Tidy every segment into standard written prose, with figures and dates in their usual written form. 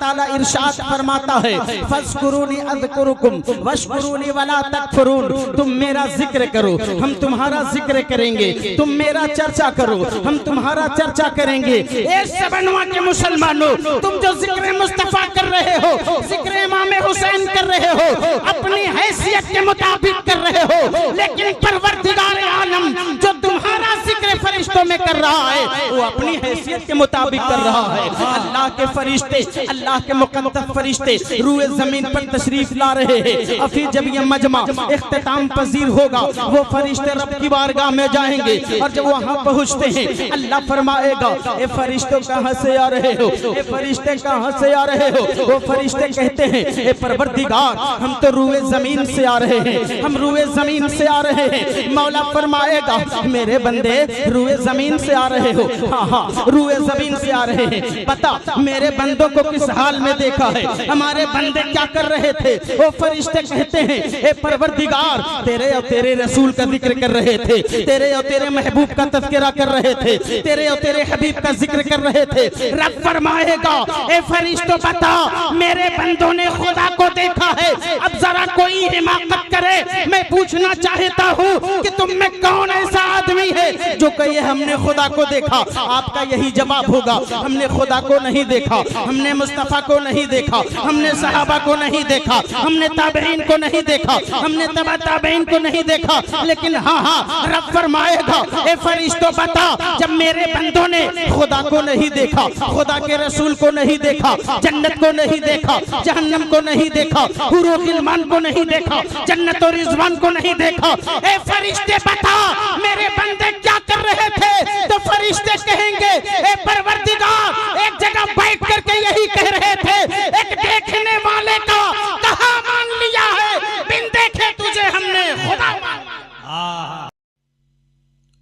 ताला इरशाद फरमाता है, फज़कुरूनी अज़कुरुकुम वश्कुरूनी वला तकफुरून। तुम मेरा जिक्र करो, हम तुम्हारा जिक्र करेंगे, तुम मेरा चर्चा करो, हम तुम्हारा चर्चा करेंगे। ए सबनवा के मुसलमानों, तुम जो जिक्र मुस्तफा कर रहे हो, जिक्र इमाम हुसैन कर रहे हो, अपनी हैसियत के मुताबिक कर रहे हो, लेकिन परवरदिगार आलम जो तुम्हारा जिक्र फरिश्तों में कर रहा है, वो अपनी हैसियत के मुताबिक कर रहा है। अल्लाह के फरिश्ते, अल्लाह के मुक़द्दस फरिश्ते रूए जमीन पर तशरीफ ला रहे हैं। अभी जब ये मजमा इख्तिताम पजीर होगा, वो फरिश्ते रब की बारगाह में जाएंगे और जब वहाँ पहुँचते हैं, अल्लाह फरमाएगा, ए फरिश्तों कहाँ से आ रहे हो, ए फरिश्ते कहाँ से आ रहे हो? वो फरिश्ते कहते हैं, ए परवरदिगार, हम तो रूए जमीन से आ रहे हैं, हम रूए जमीन से आ रहे हैं। मौला फरमाएगा, मेरे बंदे रूए जमीन से आ रहे हो? हाँ हाँ, रूए जमीन से आ रहे हैं। बता मेरे बंदों को किस हाल में देखा है, हमारे बंदे क्या कर रहे थे? वो फरिश्ते कहते हैं, ए परवरदिगार, तेरे और तेरे रसूल का जिक्र कर रहे थे, तेरे और तेरे महबूब का तज़किरा कर रहे थे, तेरे और तेरे हबीब का जिक्र कर रहे थे। रब फरमाएगा, ए फरिश्तों बता, मेरे बंदों ने खुदा को देखा है। अब जरा कोई हिमाकत करे, मैं पूछना चाहता हूँ कि तुम में कौन ऐसा आदमी है जो कहे हमने खुदा को देखा? आपका यही जवाब होगा, हमने खुदा को नहीं देखा, हमने मुस्तफा को नहीं देखा, हमने सहाबा को नहीं देखा, हमने ताबईन को नहीं देखा, हमने तबा ताबईन को नहीं देखा। लेकिन हाँ हाँ, रब फरमाएगा, ए फरिश्तों बता, जब मेरे बंदों ने खुदा को नहीं देखा, खुदा के रसूल को नहीं देखा, जन्नत को नहीं देखा, जहन्नम को नहीं देखा, हुरूर गिलमान को नहीं देखा, जन्नत और रिज़वान को नहीं देखा, ए फरिश्ते बता मेरे बंदे क्या कर रहे थे? तो फरिश्ते कहेंगे, ए परवरदिगार, एक जगह बैठ करके यही कह रहे थे, एक देखने वाले का कहा मान लिया है, बिन देखे तुझे हमने खुदा मान।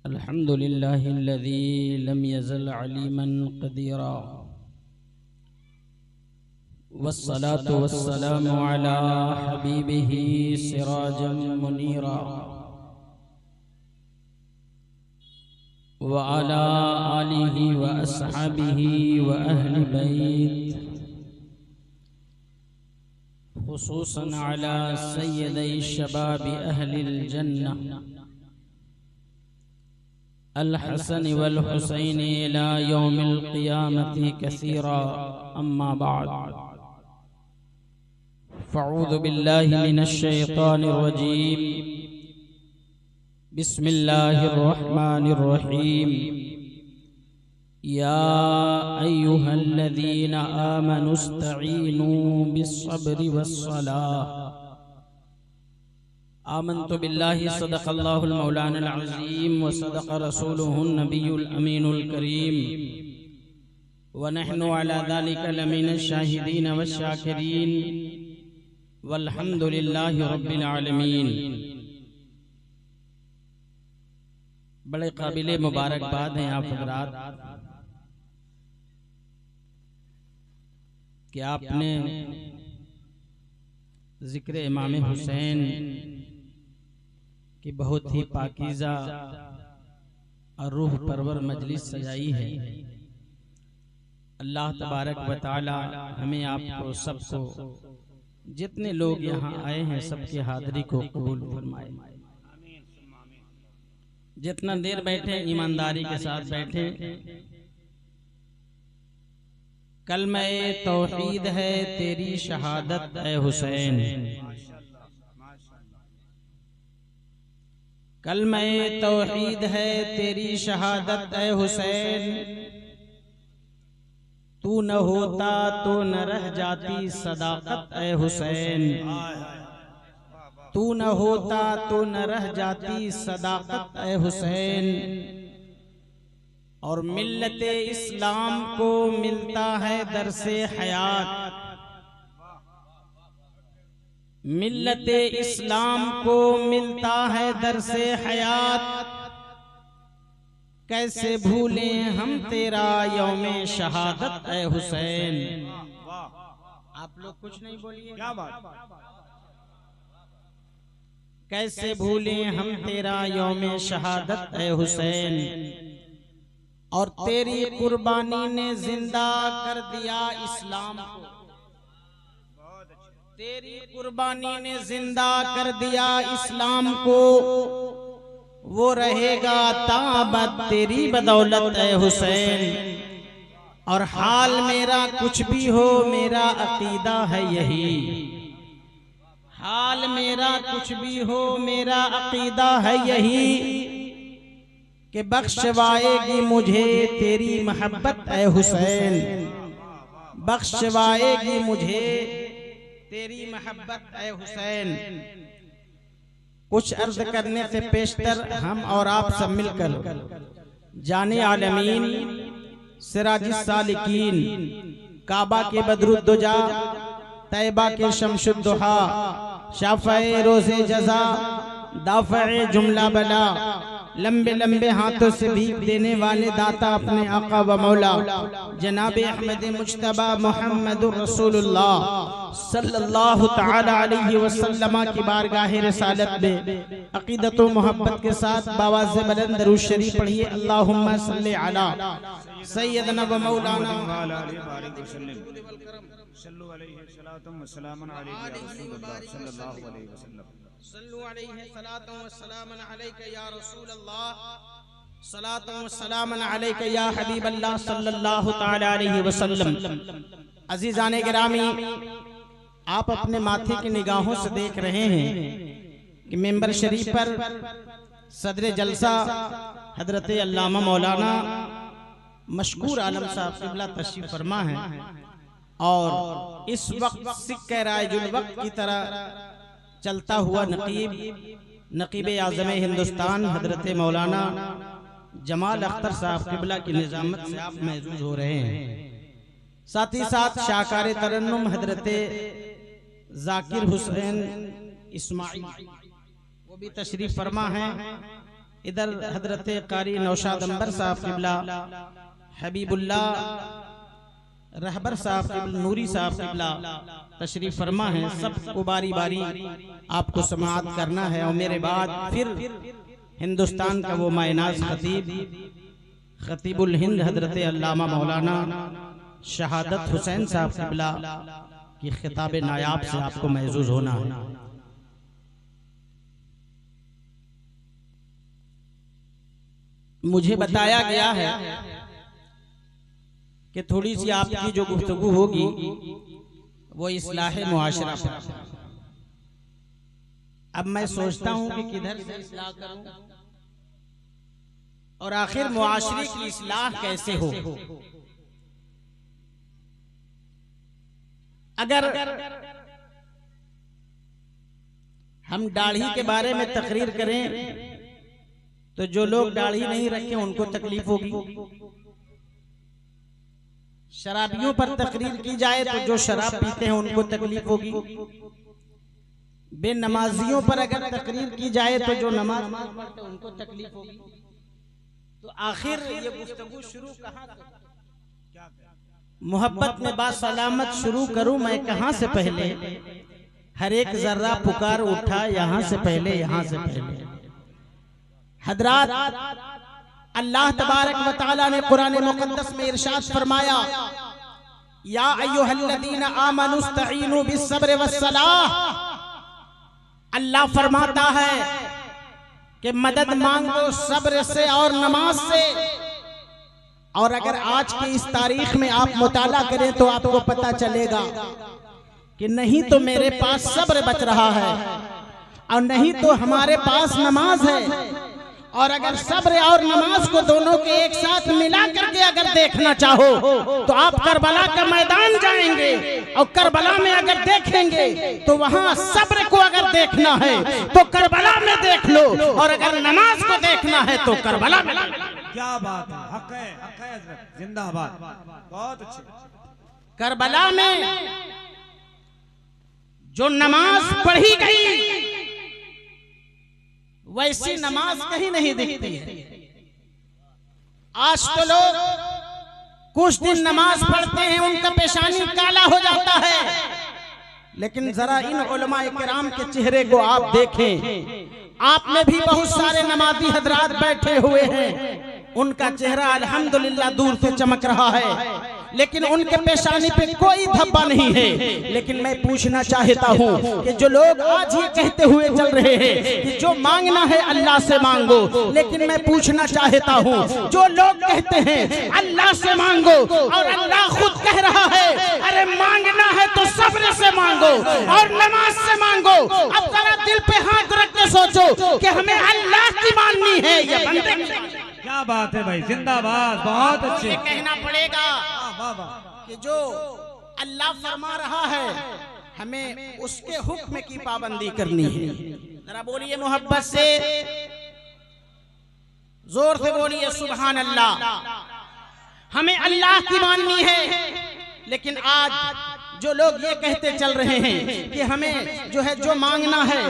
अल्हम्दुलिल्लाहिल्लज़ी लम यज़ल अलीमन क़दीरा वस्सलातु वस्सलामु अला हबीबिही सिराजम मुनीरा व अला आलिही व अस्हाबिही व अहली बैत, खुसूसन अला सय्यदई शबाबि अहलिल जन्नह अल हसन वल हुसैन इला यौमिल क़ियामति कसीरा। अम्मा बाद, फ़अऊज़ु बिल्लाहि मिनश शैतानिर रजीम। बिस्मिल्लाहिर रहमानिर रहीम। या अय्युहल्लज़ीना आमनुस्तईनू बिस्सब्रि वस्सलाह। आमन्तु बिल्लाहि सदक़ल्लाहुल मौलानाल अज़ीम व सदक़ रसूलुहुन नबियुल अमीनुल करीम व नहनु अला ज़ालिका लमिनश शाहिदीन वश्शाकिरीन वल्हम्दुलिल्लाहि रब्बिल आलमीन। बड़े काबिले मुबारकबाद हैं आप हज़रात कि आपने ज़िक्र इमाम हुसैन की बहुत ही पाकीज़ा और रूह परवर मजलिस सजाई है। अल्लाह तबारक व तआला हमें आपको सबको, जितने लोग यहाँ आए हैं, सबकी हाज़िरी को कबूल फरमाए। जितना देर बैठे ईमानदारी के साथ बैठे। कलमे तौहीद है तेरी शहादत ए हुसैन, कलमे तौहीद है तेरी शहादत ए हुसैन। तू न होता तो न रह जाती सदाकत ए हुसैन, तू न होता तो न रह जाती सदाकत ए हुसैन। और मिल्लते इस्लाम को मिलता है दरसे हयात, मिल्लते इस्लाम को मिलता है दरसे हयात। कैसे भूलें हम तेरा यौमे शहादत ए हुसैन। आप लोग कुछ नहीं बोलिए, क्या बात। कैसे भूलें हम तेरा यौमे शहादत ए हुसैन। और तेरी कुर्बानी ने जिंदा कर दिया इस्लाम को। तेरी कुर्बानी ने जिंदा कर दिया इस्लाम को, वो रहेगा ताबत तेरी बदौलत है हुसैन। और हाल मेरा कुछ भी हो मेरा अकीदा है यही, हाल मेरा कुछ भी हो मेरा अकीदा है यही, कि बख्शवाएगी मुझे तेरी मोहब्बत है हुसैन, बख्शवाएगी मुझे तेरी मोहब्बत है हुसैन। कुछ अर्ज करने से पेशतर हम और आप सब मिलकर जाने आलमीन, सिराजिस सालिकीन, काबा के बदरुद्दुजा, तैबा के शमशुद्दुहा, शाफ़ए रोज़े जज़ा, दाफ़ए जुमला बला, लंबे लंबे हाथों से भीख देने वाले दाता अपने आका व मौला जनाब अहमद मुज्तबा मुहम्मदुर रसूलुल्लाह सल्लल्लाहु तआला अलैहि वसल्लम की बारगाह रिसालत में अकीदत व मोहब्बत के साथ बावाज़ बुलंद दरूद शरीफ पढ़िए। अल्लाहुम्मा सल्ली अला सय्यदना व मौलाना सल्लु अलैहि सलातुम व सलामुन अलैहि रसूलुल्लाह सल्लल्लाहु अलैहि वसल्लम, सल्लु अलैहि सलातुम व सलामुन अलैका या रसूलल्लाह, सलातुम व सलामुन अलैका या हबीबल्लाह सल्लल्लाहु तआला अलैहि वसल्लम। अजीजान गिरामी, आप अपने माथे की निगाहों से देख रहे हैं कि मेंबर शरीफ पर सदर जलसा हजरत अल्लामा मौलाना मशकूर आलम साहब क़िबला तशरीफ फरमा है और इस वक्त सिक्के राजुल वक्त की तरह चलता हुआ नकीब आज़म हिंदुस्तान हजरत मौलाना जमाल अख्तर साहब क़िबला की निज़ामत से आप महसूस हो रहे हैं। साथ ही साथ शाहकार तरन्नुम हजरत जाकिर हुसैन इस्माइल वो भी तशरीफ फरमा है। इधर हजरत कारी नौशाद अंबर साहब क़िबला, हबीबुल्लाह रहबर साहब क़िबला, नूरी साहब क़िबला तशरीफ फरमा है। सबको बारी बारी आपको समाअत करना है और मेरे बाद फिर हिंदुस्तान का वो मायनाज खतीबुल हिंद हजरत अल्लामा मौलाना शहादत हुसैन साहब क़िबला की खिताब नायाब से आपको महसूस होना है। मुझे बताया गया है कि थोड़ी सी आपकी जो गुफ्तगू होगी वो इस्लाह मुआशरा पर। अब मैं सोचता हूं कि किधर से इस्लाह करूं और आखिर मुआशरे की इस्लाह कैसे हो। अगर हम दाढ़ी के बारे में तकरीर करें तो जो लोग दाढ़ी नहीं रखे उनको तकलीफ होगी। शराबियों पर तकरीर की जाए तो जो शराब पीते हैं उनको तकलीफ होगी। बेनमाजियों पर अगर तकरीर की जाए तो जो नमाज पढ़ते हैं उनको तकलीफ होगी। तो आखिर ये गुफ्तगू शुरू कहाँ से? मोहब्बत में बासलामत शुरू करूं मैं कहां से पहले, हर एक जर्रा पुकार उठा यहां से पहले, यहां से पहले। हजरात, अल्लाह तबारक व तआला ने कुरान मुक़द्दस में इरशाद फरमाया, या अय्युहल्लज़ीना आमनुस्तईनु बिस्सब्र वस्सलाह। अल्लाह फरमाता है कि मदद मांगो सब्र से और नमाज से। और अगर आज की इस तारीख में आप मुताला करें तो आपको पता चलेगा कि नहीं तो मेरे पास सब्र बच रहा है और नहीं तो हमारे पास नमाज है। और अगर सब्र और नमाज को दोनों के एक साथ मिला करके अगर देखना चाहो तो आप करबला का मैदान जाएंगे और करबला में अगर देखेंगे तो वहां सब्र को अगर देखना है तो करबला में देख लो, और अगर नमाज को देखना है तो करबला में। क्या बात है, हक है हजरत, जिंदाबाद, बहुत अच्छे। करबला में जो नमाज पढ़ी गई वैसी नमाज कहीं नहीं दिखती है। आज तो लोग कुछ दिन नमाज पढ़ते हैं उनका पेशानी काला हो जाता है, लेकिन जरा इन उलमाए किराम के चेहरे को आप देखें। आप में भी बहुत सारे नमाजी हजरात बैठे हुए हैं, उनका चेहरा अल्हम्दुलिल्लाह दूर से चमक रहा है। लेकिन उनके पेशानी पे कोई धब्बा नहीं है। लेकिन मैं पूछना चाहता हूँ कि जो लोग आज ये कहते हुए चल रहे हैं कि जो मांगना है अल्लाह से मांगो, लेकिन मैं पूछना चाहता हूँ जो लोग कहते हैं अल्लाह से मांगो और अल्लाह खुद कह रहा है अरे मांगना है तो सब्र से मांगो और नमाज से मांगो। अब जरा दिल पे हाथ रख के सोचो कि हमें अल्लाह की माननी है। ये बंदे क्या बात है भाई, जिंदाबाद, बहुत अच्छे। कहना पड़ेगा वाह वाह। कि जो अल्लाह फरमा रहा है हमें उसके हुक्म की पाबंदी करनी है। जरा बोलिए मोहब्बत से, जोर से बोलिए सुभान अल्लाह। हमें अल्लाह की माननी है। लेकिन आज जो लोग ये कहते चल रहे हैं कि हमें जो है जो मांगना है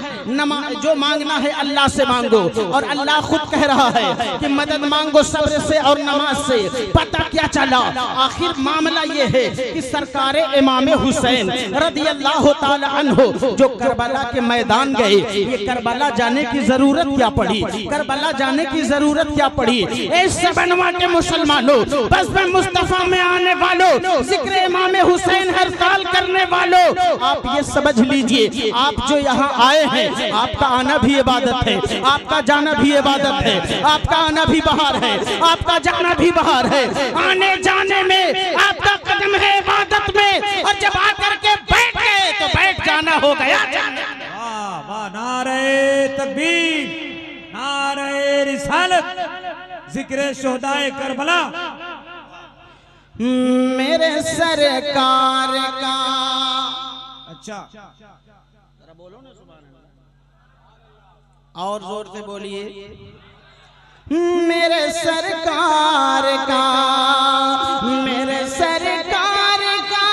जो मांगना है अल्लाह से मांगो और अल्लाह खुद कह रहा है कि मदद मांगो सब्र से और नमाज से। पता क्या चला, आखिर मामला ये है कि सरकार इमाम हुसैन रदियल्लाहु ताला अन्हु जो करबला के मैदान गए, ये करबला जाने की जरूरत क्या पड़ी? करबला जाने की जरूरत क्या पड़ी? ऐसे बनवा के मुसलमानों, बस में मुस्तफा में आने वालों, जिक्र इमाम हुसैन हर साल करने वालों, आप ये समझ लीजिए आप जो यहाँ आए हैं आपका आना भी इबादत है, आपका जाना भी इबादत है, आपका आना भी बाहर है, आपका जाना भी बाहर है। आने जाने में आपका कदम है इबादत में, और जब आकर के बैठ गए तो बैठ जाना हो गया। वाह वाह, नारे तकबीर, नारे रिसालत, जिक्र शोहदाए करबला। मेरे सरकार का अच्छा जरा बोलो ना सुभान अल्लाह, और जोर से बोलिए। मेरे सरकार का, मेरे सरकार का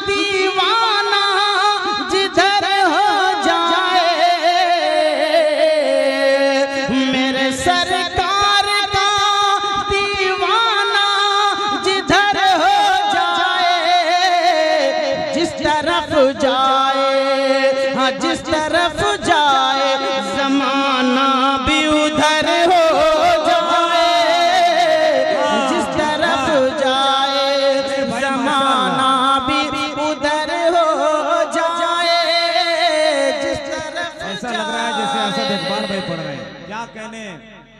दीवाना जिधर हो जाए, मेरे सरकार का दीवाना जिधर हो जाए, जिस तरफ जाए, हाँ जिस तरफ जाए जमाना भी उधर हो जाए, जिस तरफ जाए जमाना भी उधर हो जाए, जिस तरफ ऐसा लग रहा है जैसे असद इकबाल भाई पढ़ रहे हैं। क्या कहने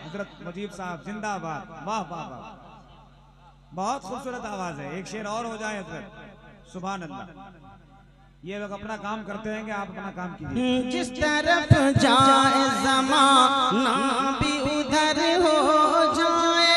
हजरत मुजीब साहब, जिंदाबाद, वाह वाह वाह, बहुत खूबसूरत आवाज है। एक शेर और हो जाए हजरत, सुभान अल्लाह। ये लोग अपना काम करते हैं कि आप अपना काम कीजिए। जिस तरफ जाए जमाना भी उधर हो जाए।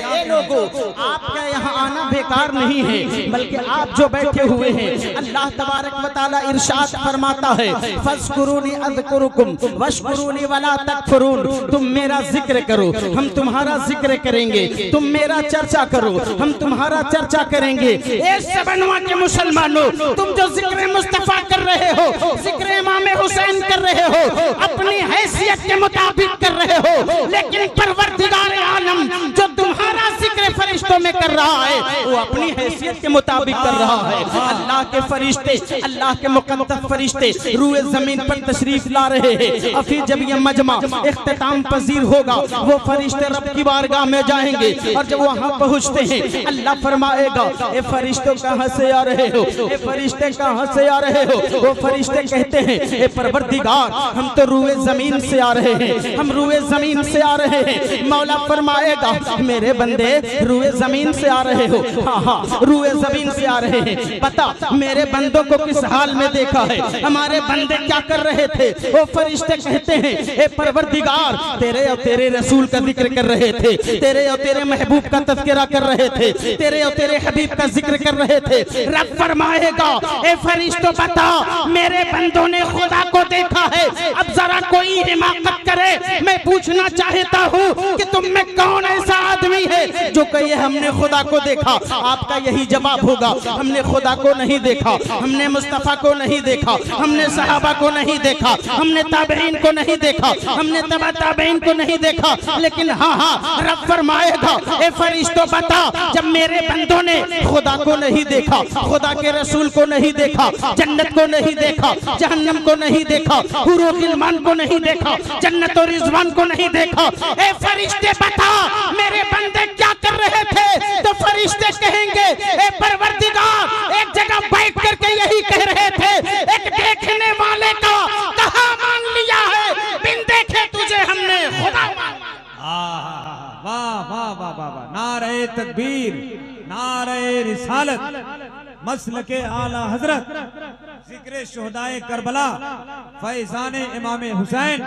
ये लोगों, आपका यहाँ आना बेकार नहीं है, बल्कि आप जो बैठे हुए हैं अल्लाह तबारक व तआला इरशाद फरमाता है फज़कुरूनी अज़कुरुकुम वशकुरूनी वला तकफुरून। तुम मेरा जिक्र करो, हम तुम्हारा जिक्र करेंगे, तुम मेरा चर्चा करो, हम तुम्हारा चर्चा करेंगे। ऐसे बनवा के मुसलमानों, तुम जो जिक्र मुस्तफा कर रहे हो, जिक्र इमाम हुसैन कर रहे हो, अपनी हैसियत के मुताबिक कर रहे हो, लेकिन परवरदिगार आलम जो तुम्हारा जिक्र फरिश्तों में कर रहा है वो अपनी हैसियत के मुताबिक कर रहा है। अल्लाह के फरिश्ते, अल्लाह के मुक़द्दस फरिश्ते रूए जमीन पर तशरीफ ला रहे हैं। अभी जब ये मजमा इख्तिताम पजीर होगा, वो फरिश्ते रब की बारगाह में जाएंगे, और जब वहाँ पहुँचते हैं अल्लाह फरमाएगा ए फरिश्तों कहाँ से आ रहे हो, ए फरिश्ते कहाँ से आ रहे हो? वो फरिश्ते कहते हैं ए परवरदिगार हम तो रूए जमीन से आ रहे हैं, हम रूए जमीन से आ रहे हैं। मौला फरमाएगा मेरे बंदे रूए जमीन से आ रहे हो, हाँ हाँ रूए जमीन से आ रहे हैं। पता मेरे बंदों को किस हाल में देखा है, हमारे बंदे क्या कर रहे थे? वो फरिश्ते कहते हैं ए परवरदिगार तेरे और तेरे रसूल का जिक्र कर रहे थे, तेरे और तेरे महबूब का तज़किरा कर रहे थे, तेरे और तेरे हबीब का जिक्र कर रहे थे। रब फरमाएगा ए फरिश्तों बता मेरे बंदों ने खुदा को देखा है, अब जरा कोई हिमाकत करे। मैं पूछना चाहता हूँ कि तुम में कौन ऐसा आदमी है जो कहे हमने खुदा को देखा? आपका यही जवाब होगा हमने खुदा को नहीं देखा, हमने मुस्तफा को नहीं देखा, हमने सहाबा को नहीं देखा, हमने ताबईन को नहीं देखा, हमने तबा ताबईन को नहीं देखा। लेकिन हाँ हाँ रब फरमाएगा ए फरिश्तों बता जब मेरे बंदों ने खुदा को नहीं देखा, खुदा के रसूल को नहीं देखा, जन्नत को नहीं देखा, जहन्नम को नहीं देखा, हुरूर गिलमान को नहीं देखा, जन्नत और रिज़वान को नहीं देखा, ए फरिश्ते बता मेरे बंदे क्या कर रहे थे? तो फरिश्ते कहेंगे ए परवरदिगार, एक जगह बैठ करके यही कह रहे थे, एक देखने वाले का कहा मान लिया है, बिन देखे तुझे हमने खुदा मान लिया। वाह वाह वाह वाह वाह, नारे तकबीर, नारे रिसालत, मसलके आला हजरत, जिक्र शुहदाए करबला, फैजान इमाम हुसैन।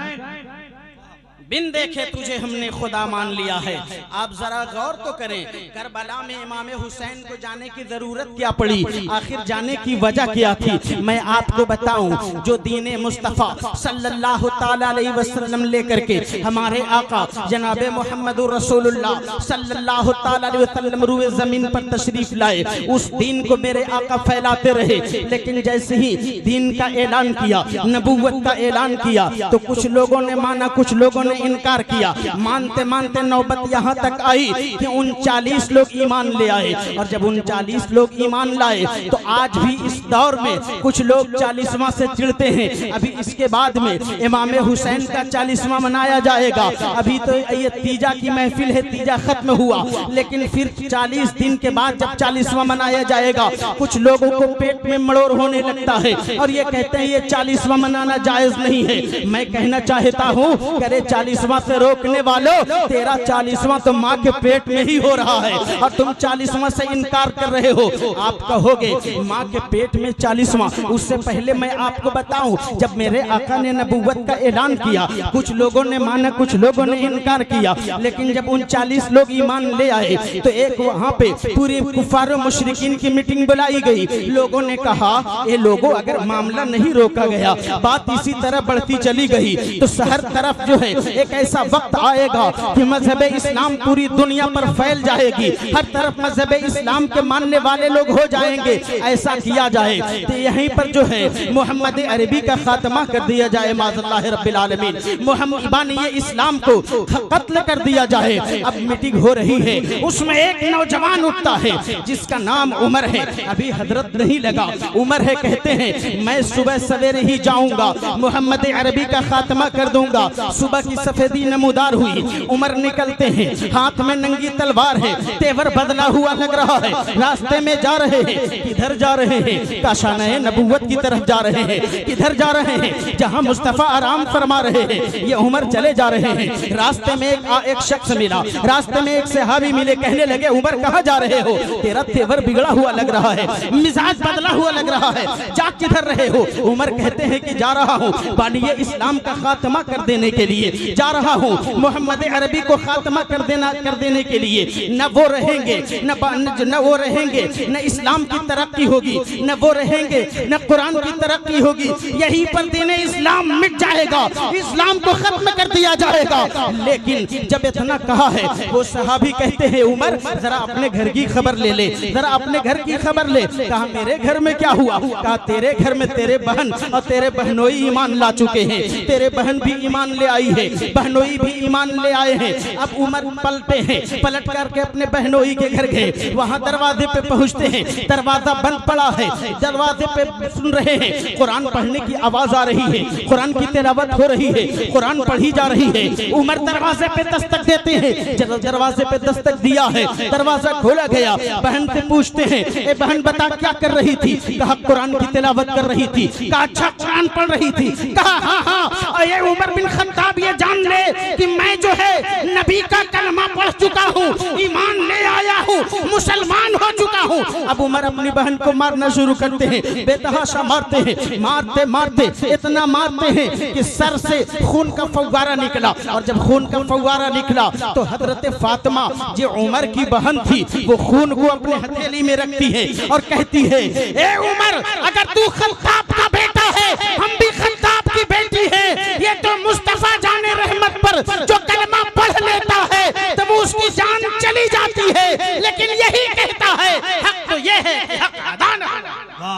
बिन देखे तुझे हमने खुदा मान लिया है। आप जरा गौर तो करें, करबला में इमाम हुसैन को जाने की जरूरत क्या पड़ी, आखिर जाने की वजह क्या थी। मैं आपको बताऊं, जो दीन मुस्तफ़ा सल्लल्लाहु ताला अलैहि वसल्लम लेकर के हमारे आका जनाब मोहम्मद रसूलुल्लाह सल्लल्लाहु ताला अलैहि वसल्लम रूए जमीन पर तशरीफ लाए, उस दीन को मेरे आका फैलाते रहे। लेकिन जैसे ही दीन का ऐलान किया, नबूवत का ऐलान किया, तो कुछ लोगों ने माना, कुछ लोगों ने इनकार किया। मानते मानते नौबत यहाँ तक आई कि 39 लोग ईमान ले आए। और जब 39 लोग ईमान लाए तो आज भी इस दौर में कुछ लोग 40वां से चिढ़ते हैं। अभी इसके बाद में इमाम हुसैन का 40वां मनाया जाएगा। अभी तो ये तीजा की महफिल है, तीजा खत्म हुआ, लेकिन फिर 40 दिन के बाद जब 40वां मनाया जाएगा, कुछ लोगों को पेट में मड़ोर होने लगता है और ये कहते हैं ये 40वां मनाना जायज नहीं है। मैं कहना चाहता हूँ, करे 40वां से रोकने वालों, तेरा 40वां तो माँ के पेट में ही हो रहा है और तुम 40वां से इनकार कर रहे हो। आप कहोगे माँ के पेट में 40वां, उससे पहले मैं आपको बताऊं, जब मेरे आका ने नबूवत का ऐलान किया, कुछ लोगों ने माना, कुछ लोगों ने इनकार किया, लेकिन जब 39 लोग ईमान ले आए तो एक वहाँ पे पूरी कुफार और मुशरिकीन की मीटिंग बुलाई गई। लोगों ने कहा ये लोगों, अगर मामला नहीं रोका गया, बात इसी तरह बढ़ती चली गई तो हर तरफ जो है एक ऐसा वक्त आएगा कि मजहब इस्लाम पूरी दुनिया पर फैल जाएगी, हर तरफ मजहब इस्लाम के मानने वाले लोग हो जाएंगे। ऐसा किया जाए तो यहीं पर जो है मोहम्मद अरबी का खात्मा कर दिया जाए, माज़अल्लाह रब्बिल आलमीन, मोहम्मद बानी इस्लाम को कत्ल कर दिया जाए। अब मीटिंग हो रही है, उसमें एक नौजवान उठता है जिसका नाम उमर है, अभी हजरत नहीं लगा, उमर है। कहते हैं मैं सुबह सवेरे ही जाऊंगा, मोहम्मद अरबी का खात्मा कर दूंगा। सुबह की सफेदी नमूदार हुई, उमर निकलते हैं, हाथ में नंगी तलवार है, तेवर बदला हुआ लग रहा है। रास्ते में जा रहे हैं, किधर जा रहे हैं? काशाने नबूवत की तरफ जा रहे हैं। किधर जा रहे हैं? जहां मुस्तफा आराम फरमा रहे हैं, ये उमर चले जा रहे हैं। रास्ते में एक शख्स मिला, रास्ते में एक सहाबी मिले, कहने लगे उमर कहाँ जा रहे हो? तेरा तेवर बिगड़ा हुआ लग रहा है, मिजाज बदला हुआ लग रहा है, जा किधर रहे हो? उमर कहते हैं कि जा रहा हूँ बानिए इस्लाम का खात्मा कर देने के लिए जा रहा हूँ, मोहम्मद अरबी को खात्मा कर देने के लिए। न वो रहेंगे, न वो रहेंगे, न इस्लाम की तरक्की होगी, न वो रहेंगे, न कुरान की तरक्की होगी। यहीं पर दीन इस्लाम मिट जाएगा, इस्लाम को खत्म कर दिया जाएगा। लेकिन जब इतना कहा है, वो सहाबी कहते हैं उमर जरा अपने घर की खबर ले ले, जरा अपने घर की खबर ले। कहा मेरे घर में क्या हुआ? कहा तेरे घर में तेरे बहन और तेरे बहनोई ईमान ला चुके हैं, तेरे बहन भी ईमान ले आई है, बहनोई भी ईमान ले आए हैं। अब उमर पलटे हैं, पलट करके अपने बहनोई के घर गए, वहां दरवाजे पे पहुंचते हैं, दरवाजा बंद पड़ा है, दरवाजे पे सुन रहे हैं कुरान पढ़ने की आवाज आ रही है, कुरान की तिलावत हो रही है, कुरान पढ़ी जा रही है। उमर दरवाजे पे दस्तक देते हैं, जब दरवाजे पे दस्तक दिया है, दरवाजा खोला गया, बहन से पूछते हैं ए बहन बता क्या कर रही थी? कहा कुरान की तिलावत कर रही थी। कहा अच्छा कुरान पढ़ रही थी? कहा हाँ हाँ। ये उमर बिन खत्ताब ये जान ले कि मैं जो है नबी का कलमा पढ़ चुका हूँ, ईमान ले आया हूँ, मुसलमान हो चुका हूँ। अब उमर अपनी बहन को मारना शुरू करते हैं, बेतहाशा मारते हैं, मारते मारते इतना मारते हैं कि सर से खून का फव्वारा निकला। और जब खून का फव्वारा निकला तो हजरत फातिमा जो उमर की बहन थी, वो खून को अपने हथेली में रखती है और कहती है ए उमर अगर तू खत्ताब का बेटा है, हम भी खत्ताब की बेटी है, ये तो मुस्तफा जाने रहमत पर जो कलमा पढ़ लेता है तब उसकी जान चली जाती है, लेकिन यही कहता है हक तो ये है कि हक अदा न होना।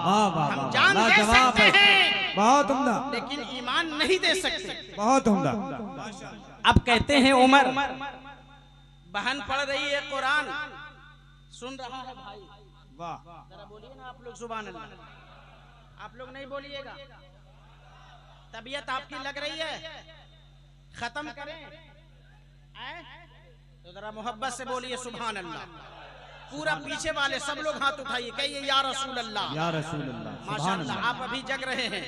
हम जान दे सकते हैं, बहुत उम्दा, लेकिन ईमान नहीं दे सकते। बहुत उम्दा। अब कहते हैं उमर बहन पढ़ रही है कुरान, सुन रहा है भाई, वाह जरा बोलिए ना आप लोग सुभान अल्लाह। आप लोग नहीं बोलिएगा, तबीयत आपकी लग रही है, खत्म करें तो जरा मोहब्बत से बोलिए सुभान अल्लाह। पूरा पीछे वाले सब लोग हाथ उठाइए, कहिए या रसूल अल्लाह, या रसूल अल्लाह। माशाअल्लाह आप अभी जग रहे हैं,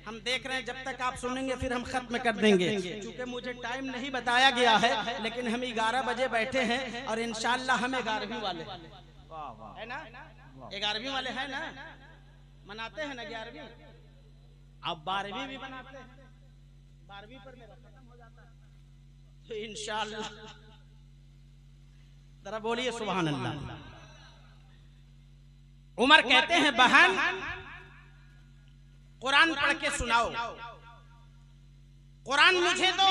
हम देख रहे हैं। जब तक आप सुनेंगे फिर हम खत्म कर देंगे, क्योंकि मुझे टाइम नहीं बताया गया है, लेकिन हम 11 बजे बैठे हैं और इंशाअल्लाह हम 11वीं वाले है ना, 11वीं वाले हैं ना, मनाते हैं ना 11वीं, अब 12वीं भी मनाते हैं, 12वीं पर मेरा खत्म हो जाता है, तो इंशाअल्लाह जरा बोलिए सुभान अल्लाह। उमर कहते हैं बहन कुरान पढ़ के सुनाओ, कुरान मुझे दो।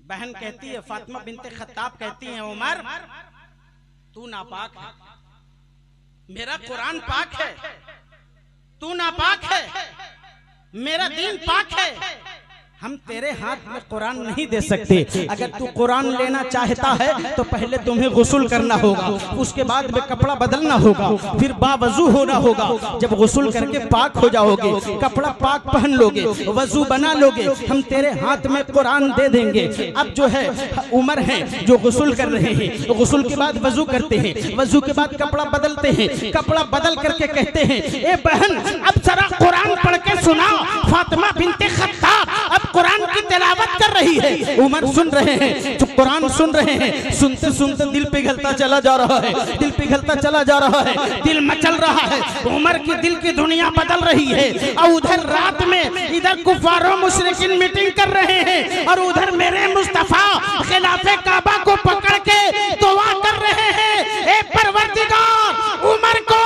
बहन कहती है, फातिमा बिनते खत्ताब कहती हैं, उमर तू नापाक है, मेरा कुरान पाक है, तू नापाक है, मेरा दीन पाक है, हम तेरे हाथ में कुरान नहीं दे सकते। अगर तू कुरान लेना चाहता है तो पहले तुम्हें गुस्ल करना होगा, उसके बाद में कपड़ा बदलना होगा, फिर बावजू होना होगा। जब गुस्ल करके पाक हो जाओगे, कपड़ा पाक पहन लोगे, वजू बना लोगे, हम तेरे हाथ में कुरान दे देंगे। अब जो है उमर है जो गुस्ल कर रहे हैं, तो गुस्ल के बाद वजू करते हैं, वजू के बाद कपड़ा बदलते हैं, कपड़ा बदल करके कहते हैं, ए बहन अब जरा कुरान पढ़ के सुना। फातिमा बिनते खत्ताब अब कुरान की तिलावत कर रही है, उमर सुन रहे हैं, जो कुरान सुन रहे हैं, सुनते सुनते दिल पिघलता चला जा रहा है, दिल पिघलता चला जा रहा है, दिल मचल रहा है, उमर की दिल की दुनिया बदल रही है। और उधर रात में इधर कुफारों मुशरिकीन मीटिंग कर रहे हैं, और उधर मेरे मुस्तफा खिलाफे काबा को पकड़ के दुआ कर रहे हैं, ए परवरदिगार उमर को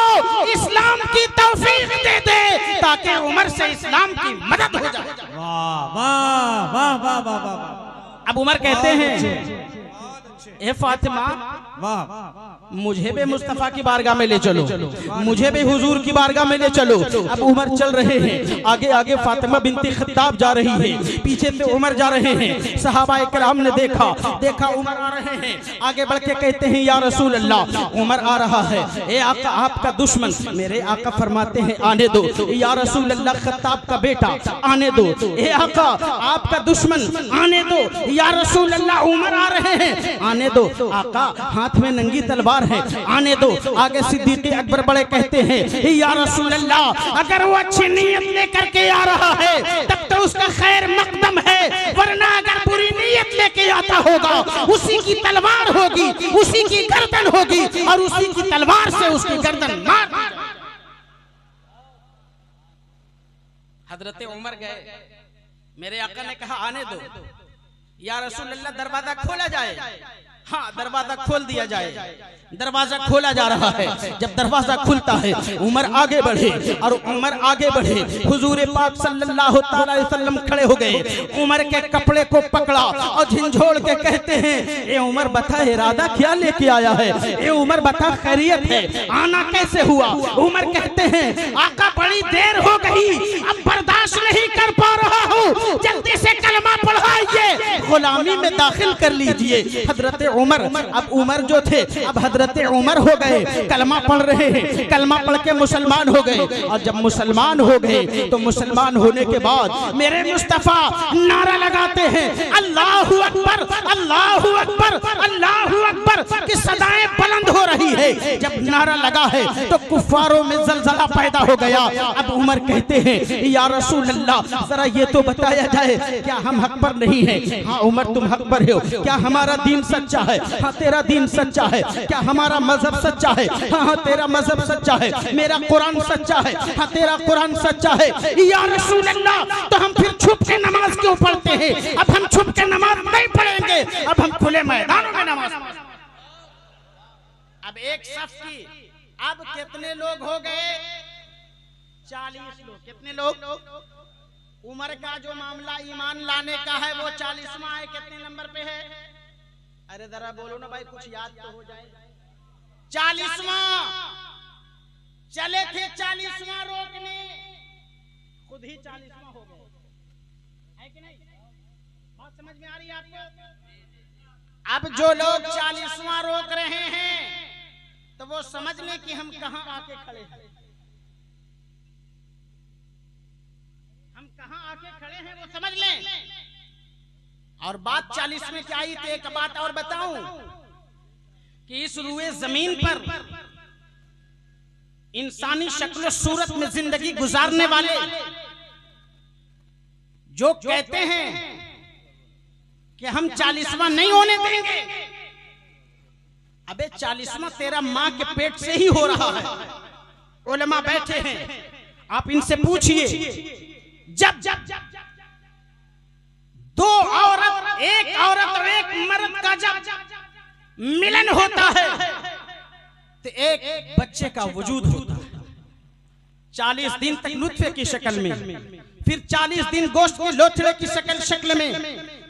इस्लाम की तौफीक दे दे, ताकि उमर से इस्लाम की मदद हो जाए। वाह वाह वाह वाह वाह वाह। अब उमर कहते हैं, ए फातिमा वाह मुझे भी मुस्तफा की बारगाह में ले चलो, मुझे भी हुजूर की बारगाह में ले चलो। अब उमर चल रहे हैं, आगे आगे फातिमा बिनती खत्ताब जा रही है, पीछे से उमर जा रहे हैं। सहाबा इकराम ने देखा उमर आ रहे हैं, आगे बढ़ के कहते हैं या रसूल अल्लाह, उमर आ रहा है, ए आका आपका दुश्मन। मेरे आका फरमाते हैं आने दो, या रसूल अल्लाह खत्ताब का बेटा आने दो, ए आका आपका दुश्मन आने दो, या रसूल अल्लाह उमर आ रहे हैं आने दो, आका हाथ में नंगी तलवार है आने दो। आगे सिद्दीक़ अकबर बड़े कहते हैं, या रसूल अल्लाह अगर वो अच्छी नीयत लेकर के आ रहा है तब तो उसका खैर मकदम है, वरना अगर बुरी नीयत लेके आता होगा उसी की तलवार होगी, उसी की गर्दन होगी, और उसी की तलवार से उसकी गर्दन मार। हजरत उमर गए, मेरे आका ने कहा आने दो, या रसूल अल्लाह दरवाजा खोला जाए। हाँ दरवाजा खोल दिया जाए, दरवाजा खोला जा रहा है। जब दरवाजा खुलता है उमर आगे बढ़े, और उमर आगे बढ़े, हुजूर पाक सल्लल्लाहु अलैहि वसल्लम खड़े हो गए, उमर के कपड़े को पकड़ा और झिंझोड़ के कहते हैं, ए उमर बता इरादा क्या लेके आया है, ए उमर बता खैरियत है, आना कैसे हुआ। उमर कहते हैं आका बड़ी देर हो गई, अब बर्दाश्त नहीं कर पा रहा हूँ, जल्दी से कलमा पढ़ाइए, गुलामी में दाखिल कर लीजिए। हजरत उमर, अब उमर जो थे अब हजरत उमर हो गए, कलमा पढ़ रहे हैं, कलमा पढ़ के मुसलमान हो गए। और जब मुसलमान हो गए तो मुसलमान होने के बाद मेरे मुस्तफा नारा लगाते हैं, अल्लाहु अकबर अल्लाहु अकबर अल्लाहु अकबर की सदाएं बुलंद हो रही है। जब नारा लगा है तो कुफारों में जलजला पैदा हो गया। अब उमर कहते हैं, या रसूल अल्लाह जरा ये तो बताया जाए क्या हम हक पर नहीं है। हाँ उमर तुम हक पर हो, क्या हमारा दीन सच्चा है। हाँ तेरा दीन सच्चा है। क्या हमारा मजहब सच्चा है। हाँ तेरा मजहब सच्चा है। मेरा कुरान सच्चा है। हाँ तेरा कुरान सच्चा है। या रसूल अल्लाह तो हम फिर छुप के नमाज क्यों पढ़ते हैं। अब हम छुप के नमाज नहीं पढ़ेंगे, अब हम खुले मैदानों में नमाज। अब एक सफ की अब कितने लोग हो गए, 40 लोग। कितने लोग। उमर का जो मामला ईमान लाने का है वो 40वां है। कितने नंबर पे है। अरे जरा बोलो ना भाई, कुछ याद तो हो जाए। 40वां चले थे, 40वां रोकने, खुद ही 40वां हो गए। है कि नहीं। बात समझ में आ रही है आपको। अब जो लोग 40वां रोक रहे हैं तो वो समझ लें कि हम कहां आके खड़े हैं। हम कहां आके खड़े हैं वो समझ लें। और बात 40 में क्या आई थी, एक बात और बताऊं कि इस रुए जमीन पर इंसानी शक्ल सूरत में जिंदगी गुजारने वाले जो कहते हैं कि हम 40वां नहीं होने देंगे, अबे 40वां तेरा मां के पेट से ही हो रहा है। उलमा बैठे हैं, आप इनसे पूछिए, जब दो औरत, एक औरत और एक मर्द का जब मिलन होता है तो एक बच्चे का वजूद होता है। 40 दिन तक नुत्फे की शक्ल में, फिर 40 दिन गोश्त के लोथड़े की शक्ल में,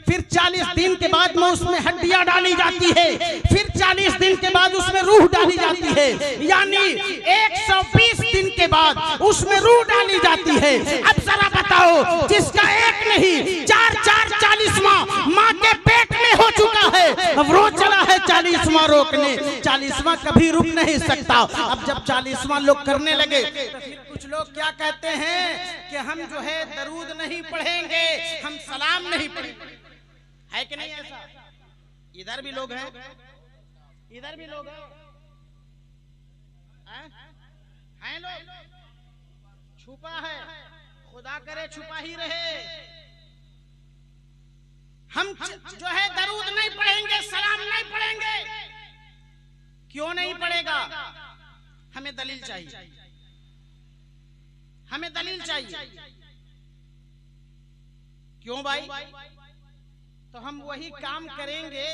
फिर 40 दिन के बाद में उसमें हड्डियां डाली जाती है, फिर 40 दिन के बाद उसमें रूह डाली जाती है, यानी 120 दिन के बाद उसमें रूह डाली जाती है। अब जरा बताओ, जिसका एक नहीं 4 40वां माँ के पेट में हो चुका है, अब रोज चला है 40वां रोकने, 40वां कभी रुक नहीं सकता। अब जब 40वां लोग करने लगे तो फिर कुछ लोग क्या कहते हैं कि हम जो है दरूद नहीं पढ़ेंगे, हम सलाम नहीं पढ़ेंगे। है कि नहीं ऐसा? इधर भी लोग हैं, इधर भी लोग हैं, हैं लोग। छुपा है, खुदा करे छुपा ही रहे। हम जो है दरूद नहीं पढ़ेंगे, सलाम नहीं पढ़ेंगे। क्यों नहीं पढ़ेगा? हमें दलील चाहिए, हमें दलील चाहिए। क्यों भाई? तो हम वही काम करेंगे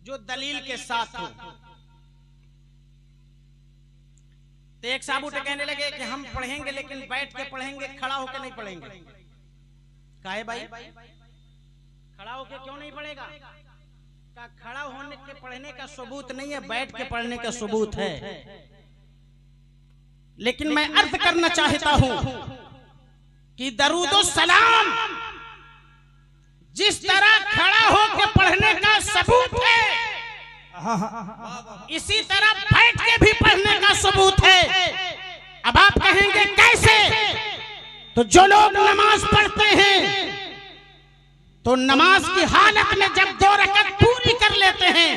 जो दलील के साथ हो। तो एक साहब उठे कहने लगे कि हम पढ़ेंगे लेकिन बैठ के पढ़ेंगे, खड़ा होकर नहीं पढ़ेंगे। काहे भाई? खड़ा होकर क्यों नहीं पढ़ेगा? का खड़ा होने के पढ़ने का सबूत नहीं है, बैठ के पढ़ने का सबूत है। लेकिन मैं अर्ज करना चाहता हूं कि दरूदो सलाम जिस तरह खड़ा होकर पढ़ने का सबूत है, इसी तरह बैठ के भी पढ़ने का सबूत है। अब आप कहेंगे कैसे? तो जो लोग नमाज पढ़ते हैं तो नमाज की हालत में जब 2 रकअत पूरी कर लेते हैं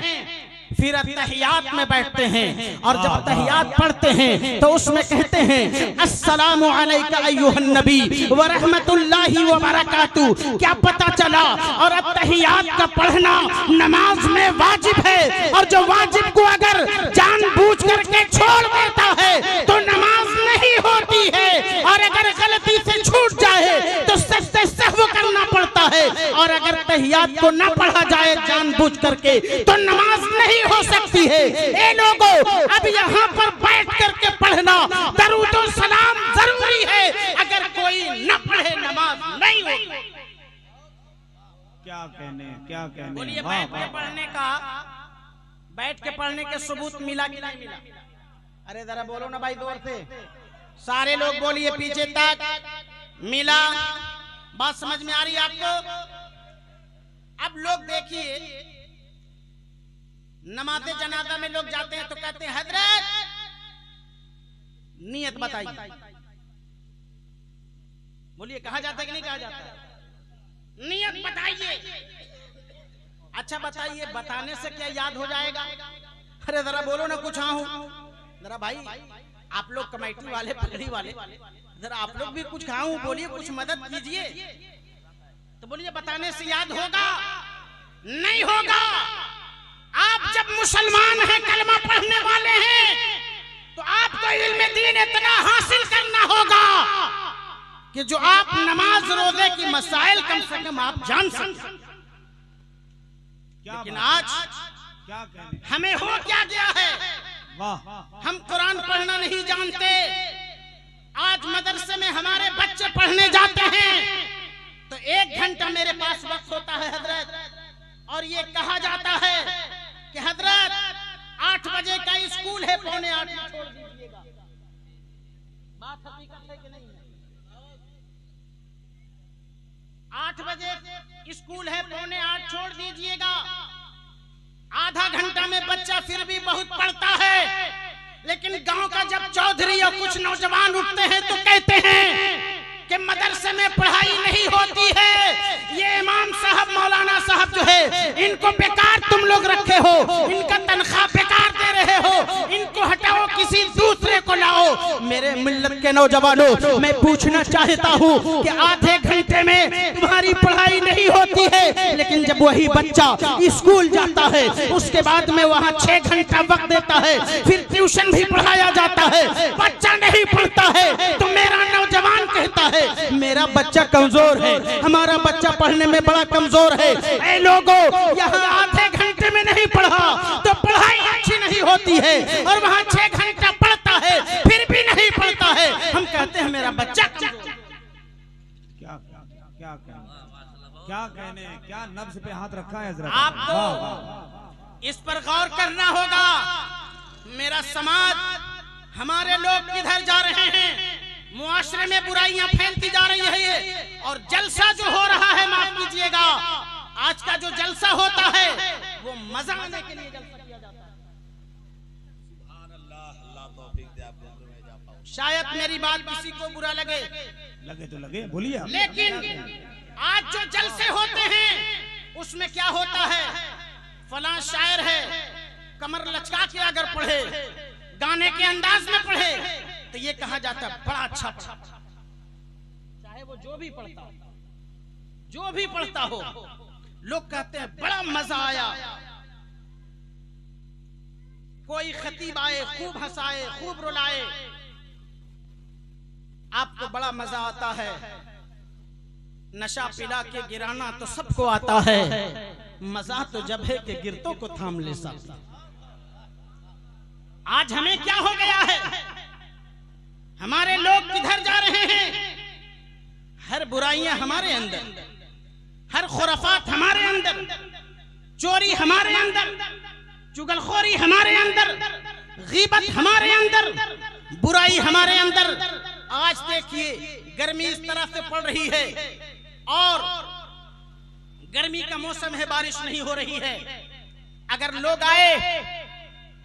फिर तहियात में बैठते हैं, और जब तहियात पढ़ते हैं तो उसमें कहते हैं अस्सलामु अलैका अय्युहन नबी व रहमतुल्लाहि व बरकातुहू। क्या पता चला? और तहियात का पढ़ना नमाज में वाजिब है, और जो वाजिब को अगर जानबूझ करके छोड़ देता है तो नमाज नहीं होती है, और अगर गलती से छूट जाए तो सजदे सहव करना पड़ता है, और अगर तहियात को न पढ़ा जाए जानबूझ करके तो नमाज नहीं हो सकती है। ए लोगों, अब यहाँ पर बैठ करके पढ़ना दरूद और सलाम जरूरी है। अगर कोई न पढ़े नमाज नहीं होगी। क्या कहने बोलिए, बैठ के पढ़ने का, बैठ के पढ़ने के सबूत मिला कि नहीं मिला? अरे जरा बोलो ना भाई, जोर से सारे लोग बोलिए, पीछे तक मिला। बात समझ में आ रही है आपको? अब लोग देखिए, नमाज़े जनाजा में लोग जाते हैं तो कहते हैं हजरत नियत बताइए। बोलिए, कहा जाता है कि नहीं कहा जाता? नियत बताइए। अच्छा बताइए, बताने से क्या याद हो जाएगा? अरे जरा बोलो ना कुछ। हाँ हूं जरा भाई, आप लोग कमेटी वाले, पगड़ी वाले, जरा आप लोग भी कुछ खाऊं, बोलिए, कुछ मदद कीजिए। तो बोलिए, बताने से याद होगा? नहीं होगा। आप जब मुसलमान हैं, कलमा पढ़ने वाले हैं, तो आपको इल्म दीन इतना हासिल करना होगा कि जो आप नमाज रोजे की मसाइल कम से कम आप जान सकते। लेकिन आज क्या कहने? हमें हो क्या गया है? वाह, हम कुरान पढ़ना नहीं जानते। आज मदरसे में हमारे बच्चे पढ़ने जाते हैं तो 1 घंटा मेरे पास वक्त होता है हजरत, और ये कहा जाता है कि हजरत 8 बजे का स्कूल है, 7:45 में छोड़ दीजिएगा। बात हकीकत है कि नहीं है? 8 बजे स्कूल है, 7:45 छोड़ दीजिएगा। आधा घंटा में बच्चा फिर भी बहुत पढ़ता है, लेकिन गांव का जब चौधरी और कुछ नौजवान उठते हैं तो कहते हैं कि मदरसे में पढ़ाई नहीं होती है, ये इमाम साहब मौलाना साहब जो है इनको बेकार तुम लोग रखे हो, इनका तनख्वाह बेकार दे रहे हो, इनको हटाओ, किसी दूसरे को लाओ। मेरे मिल्लत के नौजवानों, मैं पूछना चाहता हूँ कि आधे घंटे में तुम्हारी पढ़ाई नहीं होती है, लेकिन जब वही बच्चा स्कूल जाता है उसके बाद में वहाँ 6 घंटा वक्त देता है, फिर ट्यूशन भी पढ़ाया जाता है, बच्चा नहीं पढ़ता है तो मेरा नौजवान कहता है मेरा बच्चा कमजोर है, हमारा बच्चा पढ़ने में बड़ा कमजोर है। ऐ लोगों, यहाँ आधे घंटे में नहीं पढ़ा तो पढ़ाई अच्छी नहीं होती है, और वहाँ 6 घंटा पढ़ता है फिर भी नहीं पढ़ता है। हम कहते हैं मेरा बच्चा क्या कहने, क्या नब्ज पे हाथ रखा है हजरत। आपको इस पर गौर करना होगा। मेरा समाज, हमारे लोग किधर जा रहे हैं, मुआशरे में बुराइयां फैलती जा रही है ये, और जलसा जो हो रहा है, माफ कीजिएगा, आज का जो जलसा होता है वो मजा आने के लिए जलसा किया जाता है। शायद मेरी बात किसी को बुरा लगे तो लगे, बोलिए। लेकिन आज जो जलसे होते हैं उसमें क्या होता है, फलां शायर है, कमर लचका के अगर पढ़े, गाने के अंदाज में पढ़े तो ये कहा जाता है बड़ा अच्छा, चाहे वो जो भी पढ़ता हो, लोग कहते हैं बड़ा मजा आया। कोई खतीब आए, खूब हंसाए, खूब रुलाए, आपको बड़ा मजा आता है। नशा पिला के गिराना तो सबको आता है, मजा तो जब है कि गिरतों को थाम ले सकता। आज हमें क्या हो गया है, हमारे लोग किधर जा रहे हैं, हर बुराइयां हमारे अंदर, हर खुराफात हमारे अंदर, चोरी हमारे अंदर, चुगलखोरी हमारे अंदर, गीबत हमारे अंदर, बुराई हमारे अंदर। आज देखिए गर्मी इस तरह से पड़ रही है, और गर्मी का मौसम है, बारिश नहीं हो रही है। अगर लोग आए,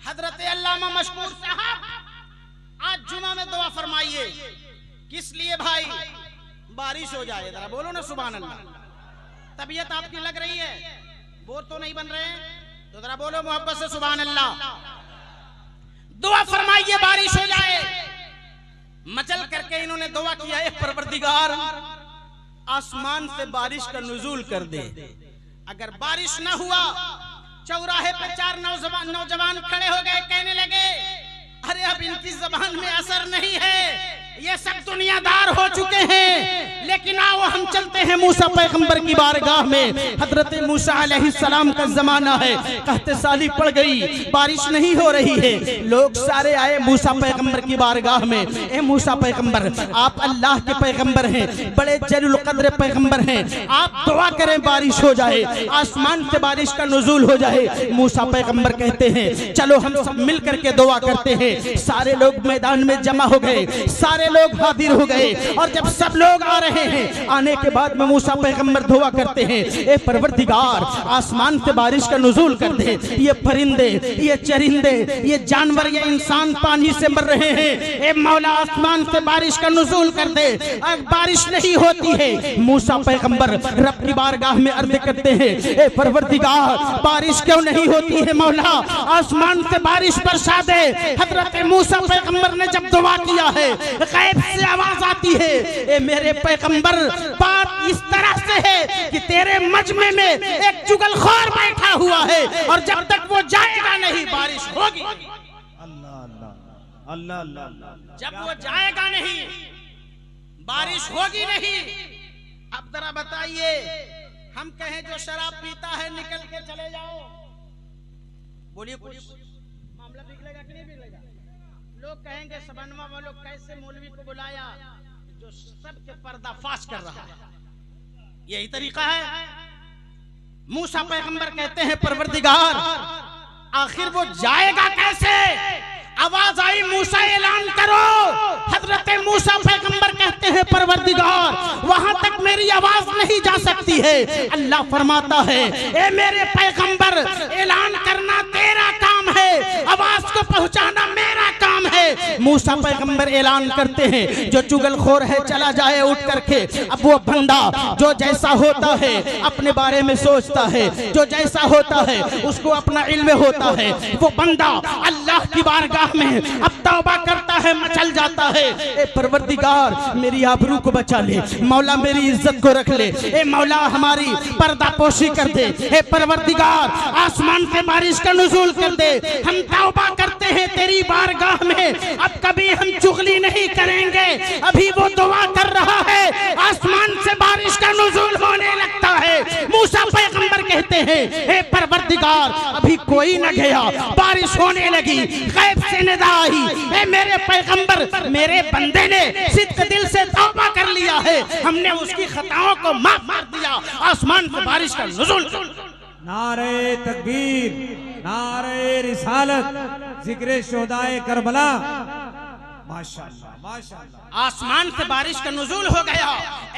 हजरत अल्लामा मशकूर साहब आज जुमा में दुआ फरमाइए, किस लिए भाई, बारिश हो जाए। जरा बोलो ना सुभान अल्लाह। तबीयत आपकी लग रही है, बोर तो नहीं बन रहे हैं, तो जरा बोलो मोहब्बत से सुभान अल्लाह। दुआ फरमाइए बारिश हो जाए। मचल करके इन्होंने दुआ किया, एक परवरदिगार आसमान से बारिश का नुज़ूल कर दे। अगर बारिश ना हुआ, चौराहे पे 4 नौजवान खड़े हो गए, कहने लगे अरे अब इनकी जबान में असर नहीं है, ये सब दुनियादार हो चुके हैं, लेकिन आओ हम चलते हैं मूसा पैगंबर की बारगाह में। हजरत मूसा अलैहिस्सलाम का जमाना है, कहते साली पड़ गई, बारिश नहीं हो रही है। लोग सारे आए मूसा पैगंबर की बारगाह में। ए मूसा पैगंबर, आप अल्लाह के पैगंबर हैं, बड़े जलील कद्र पैगंबर हैं, आप दुआ करें बारिश हो जाए, आसमान से बारिश का नुज़ूल हो जाए। मूसा पैगंबर कहते हैं चलो हम सब मिल करके दुआ करते हैं। सारे लोग मैदान में जमा हो गए, सारे लोग हाजिर हो गए, और जब सब लोग आ रहे हैं, आने के बाद में मूसा पैगंबर दुआ करते हैं, ए परवरदिगार आसमान से बारिश का नुज़ूल कर दे। ये परिंदे, ये चरिंदे, ये जानवर, ये इंसान पानी से मर रहे हैं, ए मौला आसमान से बारिश का नुज़ूल कर दे। अब बारिश नहीं होती है, मूसा पैगंबर रब की बारगाह में अर्ज़ करते हैं, ए परवरदिगार बारिश क्यों नहीं होती है मौला, आसमान से बारिश बरसा दे। हजरत मूसा पैगंबर ने जब दुआ किया है, गैब से आवाज आती है, ए मेरे पैगंबर बात इस तरह से है कि तेरे मजमे में एक चुगलखोर बैठा हुआ है, और जब तक वो जाएगा नहीं बारिश होगी। अल्लाह अल्लाह अल्लाह अल्लाह, जब वो जाएगा नहीं बारिश होगी नहीं। अब जरा बताइए, हम कहें जो शराब पीता है निकल के चले जाओ, बोलिए कुछ मामला बिगड़ेगा कि नहीं बिगड़ेगा? लोग कहेंगे सबनवा वालों कैसे मौलवी को बुलाया जो सबके पर्दाफाश कर रहा है, यही तरीका है। मूसा पैगंबर कहते हैं परवरदिगार आखिर वो जाएगा कैसे? आवाज आई मूसा ऐलान करो। हजरत मूसा पैगंबर कहते हैं परवरदिगार वहां तक मेरी आवाज नहीं जा सकती है। अल्लाह फरमाता है ए मेरे पैगंबर ऐलान करना तेरा काम है, आवाज को पहुंचाना मेरा काम है। मूसा पैगंबर ऐलान करते हैं जो चुगलखोर है चला जाए उठ करके। अब वो बंदा जो जैसा होता है अपने बारे में सोचता है, जो जैसा होता है उसको अपना इल्म होता है, वो बंदा अल्लाह की बारगाह में अब तौबा करता है, मचल जाता है। ए परवरदिगार मेरी आबरू को बचा ले, मौला मेरी इज्जत को रख ले, ए मौला हमारी पर्दापोशी कर दे, ए परवरदिगार आसमान से बारिश का नुज़ूल कर दे। हम तौबा करते हैं तेरी बारगाह में, अब कभी हम चुगली नहीं करेंगे। अभी वो दुआ कर रहा है, आसमान से बारिश का नुज़ूल होने लगता है। मूसा पैगंबर कहते हैं हे परवरदिगार अभी कोई न गया, बारिश होने लगी, गैब से निदा आई, हे मेरे पैगंबर मेरे बंदे ने सिद्क दिल से तौबा कर लिया है, हमने उसकी खताओं को माफ कर दिया। आसमान से बारिश का नुज़ूल। नारे तकबीर, नारे रिसालत, जिक्र शोदाए करबला। माशाअल्लाह माशाअल्लाह। आसमान से बारिश का नुज़ूल हो गया।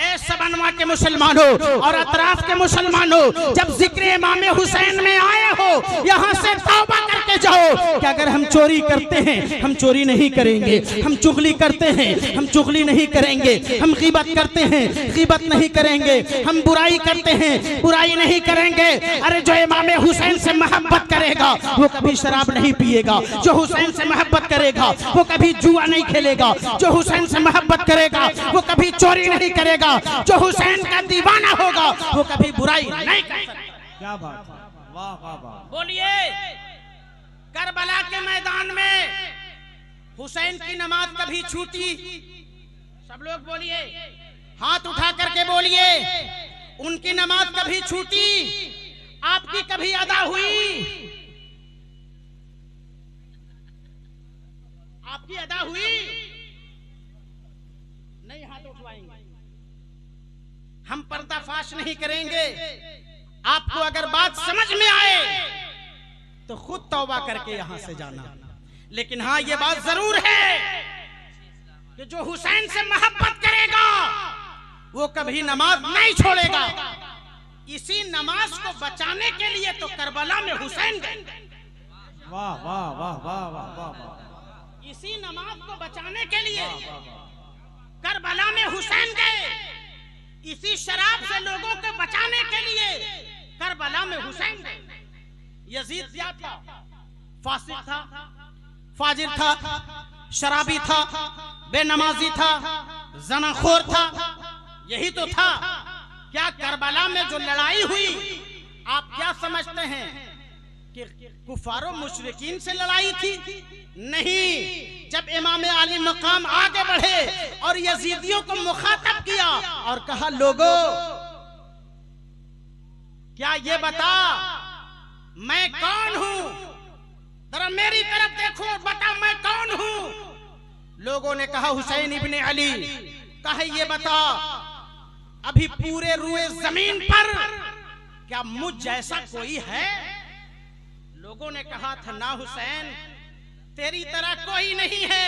ए सबनवा के मुसलमानों और अतराफ के मुसलमानों, जब जिक्र इमाम हुसैन में आए हो यहाँ से तौबा करके जाओ कि अगर हम चोरी करते हैं हम चोरी नहीं करेंगे, हम चुगली करते हैं हम चुगली नहीं करेंगे, हम ग़ीबत करते हैं ग़ीबत नहीं करेंगे, हम बुराई करते हैं बुराई नहीं करेंगे। अरे जो इमाम हुसैन से मोहब्बत करेगा वो कभी शराब नहीं पिएगा, जो हुसैन से मोहब्बत करेगा वो कभी जुआ नहीं खेलेगा, जो हुसैन से मोहब्बत करेगा वो कभी चोरी नहीं करेगा, जो हुसैन का दीवाना होगा वो कभी बुराई नहीं करेगा। क्या बात है, वाह वाह वाह। बोलिए करबला के मैदान में हुसैन की नमाज कभी छूटी? सब लोग बोलिए, हाथ उठा करके बोलिए, उनकी नमाज कभी छूटी? आपकी कभी अदा हुई? आपकी अदा हुई? नहीं हाथ उठवाएंगे, हम पर्दाफाश नहीं करेंगे। आपको अगर बात समझ में आए तो खुद तौबा करके यहां से जाना। लेकिन हाँ ये बात जरूर है कि जो हुसैन से मोहब्बत करेगा वो कभी नमाज नहीं छोड़ेगा। इसी नमाज को बचाने के लिए तो करबला में हुसैन गए। वाह वाह वाह वाह वाह वाह। इसी नमाज को बचाने के लिए करबला में हुसैन गए। इसी शराब से लोगों को बचाने के लिए करबला में हुसैन गए। यजीद क्या था? फासिक था, फाजिर था, शराबी था, बेनमाजी था, ज़नाखोर था, यही तो था। क्या करबला में जो लड़ाई हुई आप क्या समझते हैं कि कुफारो मुशरिकीन से लड़ाई थी? नहीं। जब इमाम आली मकाम आगे बढ़े और यजीदियों को मुखातब किया और कहा लोगों क्या ये बता मैं कौन हूं, जरा मेरी तरफ देखो, बता मैं कौन हूं। लोगों ने कहा हुसैन इब्ने अली। कहे ये बता अभी पूरे रुए जमीन पर क्या मुझ जैसा कोई है? लोगों ने कहा था ना हुसैन तेरी तरह कोई नहीं है।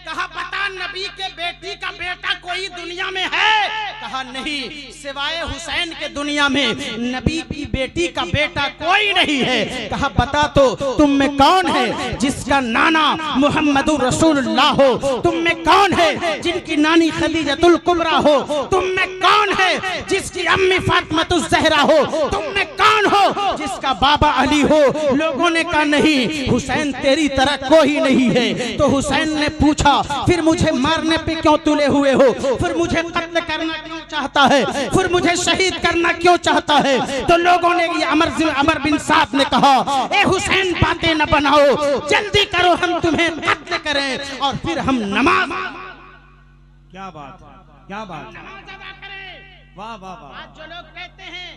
कहा बता नबी के बेटी का बेटा कोई दुनिया में है? कहा नहीं, सिवाय हुसैन के दुनिया में नबी की बेटी का बेटा कोई नहीं है। कहा बता तो तुम में कौन है जिसका नाना मुहम्मदुर रसूलुल्लाह हो? तुम में कौन है जिनकी नानी खदीजतुल कुबरा हो? तुम में कौन है जिसकी अम्मी फातिमातुज़ ज़हरा हो? तुम में कौन हो जिसका बाबा अली हो? लोगों ने कहा नहीं, हुसैन तेरी तरह कोई नहीं है। तो हुसैन ने पूछा फिर मुझे मारने पे क्यों तुले हुए हो? फिर मुझे कत्ल करना क्यों चाहता है? फिर मुझे शहीद करना क्यों चाहता है? तो लोगों ने ये अमर बिन साद ने कहा ए हुसैन बातें न बनाओ, जल्दी करो हम तुम्हें कत्ल करें और फिर हम नमाज। क्या बात है, क्या बात है, वाह वाह वाह। आज जो लोग कहते हैं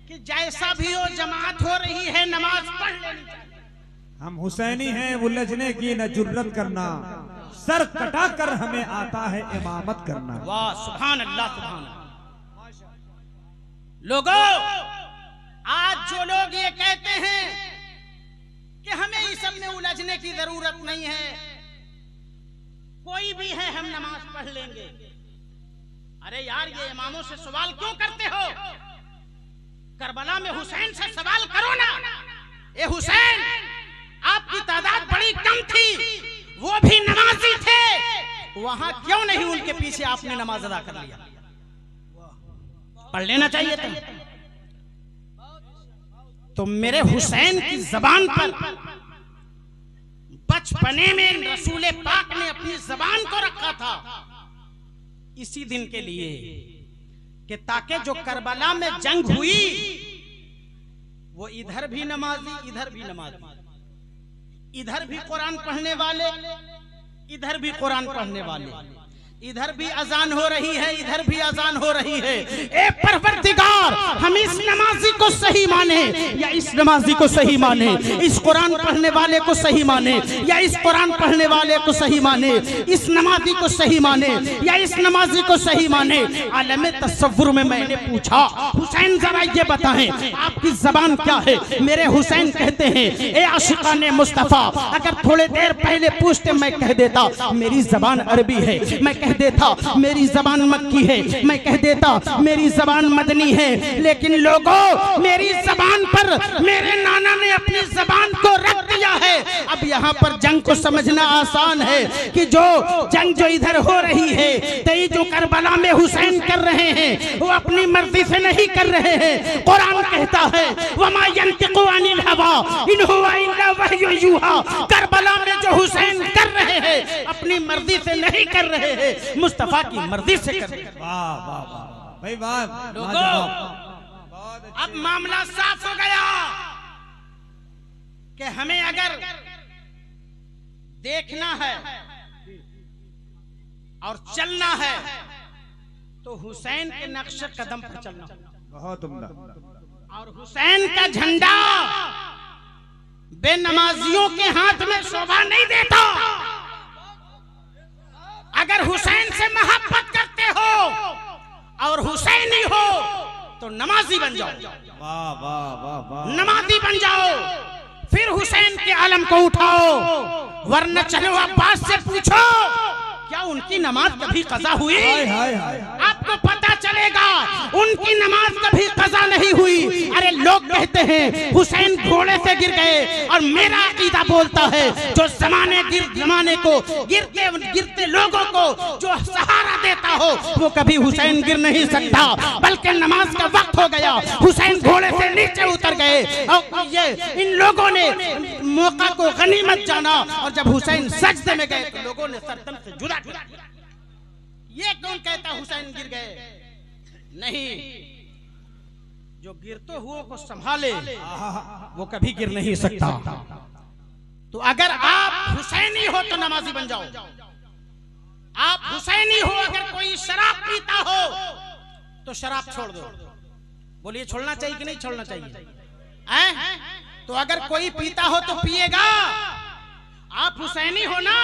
कि जैसा भी हो जमात हो रही है नमाज पढ़ लेनी चाहिए। हम हुसैनी हैं उलझने की न जुर्रत करना, सर कटा कर हमें आता है इमामत करना। वाह सुभान अल्लाह सुभान अल्लाह। लोगों आज जो लोग ये कहते हैं कि हमें इस सब में उलझने की जरूरत नहीं है, कोई भी है हम नमाज पढ़ लेंगे। अरे यार ये इमामों से सवाल क्यों करते हो? करबला में हुसैन से सवाल करो ना। ए हुसैन आपकी तादाद बड़ी कम थी, वो भी नमाज वहां क्यों नहीं उनके पीछे आपने नमाज अदा कर लिया? पढ़ लेना चाहिए था। तो मेरे हुसैन की जबान पर बचपने में रसूल पाक ने अपनी जबान को रखा था इसी दिन के लिए कि ताकि जो करबला में जंग हुई वो इधर भी नमाजी, इधर भी नमाजी, इधर भी कुरान पढ़ने वाले, इधर भी कुरान पढ़ने वाले, इधर भी अजान हो रही है, इधर भी अजान हो रही है। ए परवरदिगार, हम इस नमाजी को सही माने या इस नमाजी को सही माने, इस कुरान पढ़ने वाले को सही माने या इस कुरान पढ़ने वाले को सही माने, इस नमाजी को सही माने या इस नमाजी को सही माने। आलम तसव्वुर में मैंने पूछा, हुसैन जरा ये बताएं आपकी जबान क्या है? मेरे हुसैन कहते हैं, ए आशिकाने मुस्तफा, अगर थोड़े देर पहले पूछते मैं कह देता मेरी जबान अरबी है, मैं कह देता मेरी जबान मक्की है, मैं कह देता मेरी जबान मदनी है, लेकिन लोगों मेरी जबान पर मेरे नाना ने अपनी जबान को रख दिया है। अब यहाँ पर जंग को समझना आसान है कि जो जंग जो इधर हो रही है, तई जो करबला में हुसैन कर रहे हैं वो अपनी मर्जी से नहीं कर रहे हैं। कुरान कहता है वमा यंतिकु अनिल हवा इन हुवा इल्ला वह्यु यूहा, करबला में जो हुसैन कर रहे हैं अपनी मर्जी से नहीं कर रहे हैं, मुस्तफा की मर्जी से कर रहे हैं। वाह वाह वाह भाई वाह। लोगों अब मामला साफ हो गया कि हमें अगर देखना है और चलना है तो हुसैन के नक्श कदम पर चलना। बहुत उम्दा। और हुसैन का झंडा बेनमाजियों के हाथ में शोभा नहीं देता। अगर हुसैन से मोहब्बत करते हो और हुसैनी हो तो नमाजी बन जाओ। वाह वाह वाह वाह। नमाजी बन जाओ, फिर हुसैन के आलम को उठाओ, वरना चलो अब्बास से पूछो क्या उनकी नमाज कभी कज़ा हुई? आपको पता चलेगा उनकी नमाज कभी कज़ा नहीं हुई। अरे लोग कहते हैं हुसैन घोड़े से गिर गए, और मेरा अकीदा बोलता है जो जमाने को गिरते लोगों को जो सहारा देता हो वो कभी हुसैन गिर नहीं सकता। बल्कि नमाज का वक्त हो गया, हुसैन घोड़े से नीचे उतर गए और ये इन लोगों ने मौका को गनीमत जाना, और जब हुसैन सजदे में गए तो लोगों ने सरदम से जुदा किया। ये कौन कहता हुसैन गिर गए? नहीं, जो गिरते हुओं को संभाले वो कभी गिर नहीं सकता। तो अगर आप हुसैनी हो तो नमाजी बन जाओ। आप हुसैनी हो, अगर कोई शराब पीता हो तो शराब छोड़ दो। बोलिए छोड़ना चाहिए कि नहीं छोड़ना चाहिए? तो अगर कोई पीता हो तो पिएगा। आप हुसैनी हो ना,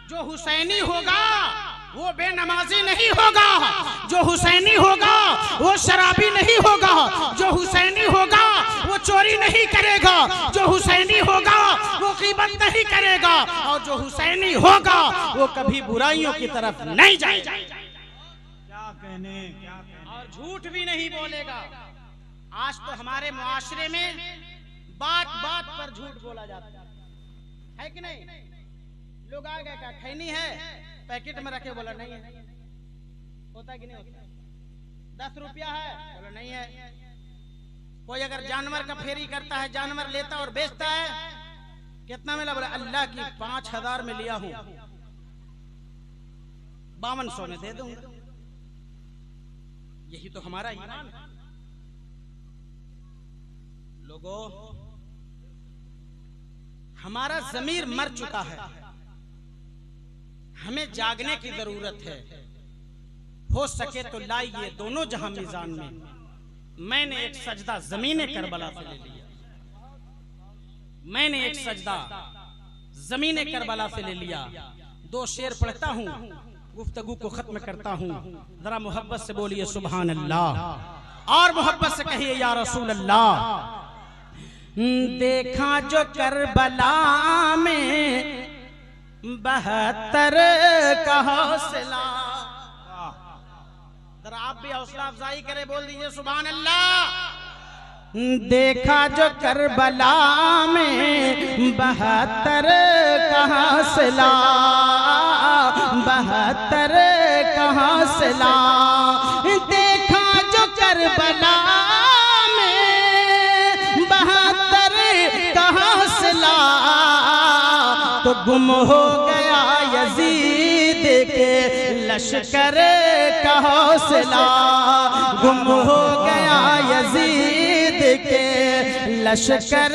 जो हुसैनी होगा वो बेनमाजी नहीं होगा, जो हुसैनी होगा वो शराबी नहीं होगा, जो हुसैनी होगा वो चोरी नहीं करेगा, जो हुसैनी होगा वो ग़ीबत नहीं करेगा, और जो हुसैनी होगा वो कभी बुराइयों की तरफ नहीं जाएगा। क्या कहने और झूठ भी नहीं बोलेगा। आज तो हमारे मुआशरे में बात बात पर झूठ बोला जाता है कि नहीं? लोग आ गए, क्या खैनी है, पैकेट में रखे, बोला नहीं है। होता कि नहीं होता? 10 रुपया है, बोला नहीं है। कोई अगर जानवर का फेरी करता है, जानवर लेता और बेचता है, कितना मिला? बोला अल्लाह की 5000 में लिया हूं, 5200 में दे दूंगा। यही तो हमारा ईमान है। लोगों, हमारा ज़मीर मर चुका है, हमें जागने की जरूरत है। हो सके तो लाइए दोनों जहां मीज़ान में। मैंने एक सजदा ज़मीने करबला से ले लिया, मैंने एक सजदा ज़मीने करबला से ले लिया। 2 शेर पढ़ता हूं, गुफ्तगू को खत्म करता हूं। जरा मोहब्बत से बोलिए सुभान अल्लाह, और मोहब्बत से कहिए या रसूल अल्लाह। देखा जो करबला में 72 का हौसला। जरा आप भी हौसला अफजाई करें, बोल दीजिए सुभान अल्लाह। देखा जो करबला में 72 का हौसला, 72 हौसला, देखा जो करबला में 72 का हौसला, तो गुम हो गया यजीद के लश्कर का हौसला, गुम हो गया यजीद के लश्कर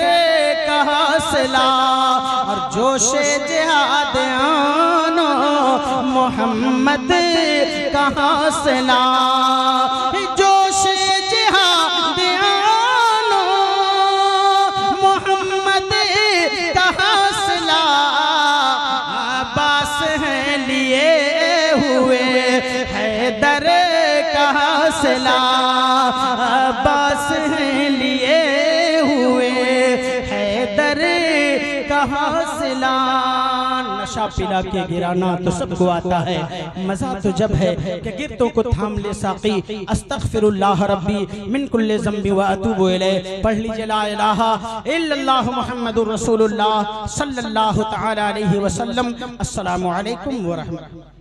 का हौसला। और जोशे जिहाद आनो मोहम्मद का हौसला, जोशे जिहाद आनो मोहम्मद का हौसला। अब्बास हैं लिए हुए हैदर का हौसला, अब्बास हैं लिए हुए हैदर का हौसला। नशा पिला के गिराना तो सबको आता है, मजा तो जब है कि गिरतों को थाम ले साकी। अस्तगफिरुल्लाह रब्बी मिन कुल्ले ज़ंबी व अतूबु इलैह। पढ़ लीजिए ला इलाहा इल्लल्लाह मुहम्मदुर रसूलुल्लाह सल्लल्लाहु तआला अलैहि वसल्लम। अस्सलामु अलैकुम व रहमतुल्लाह।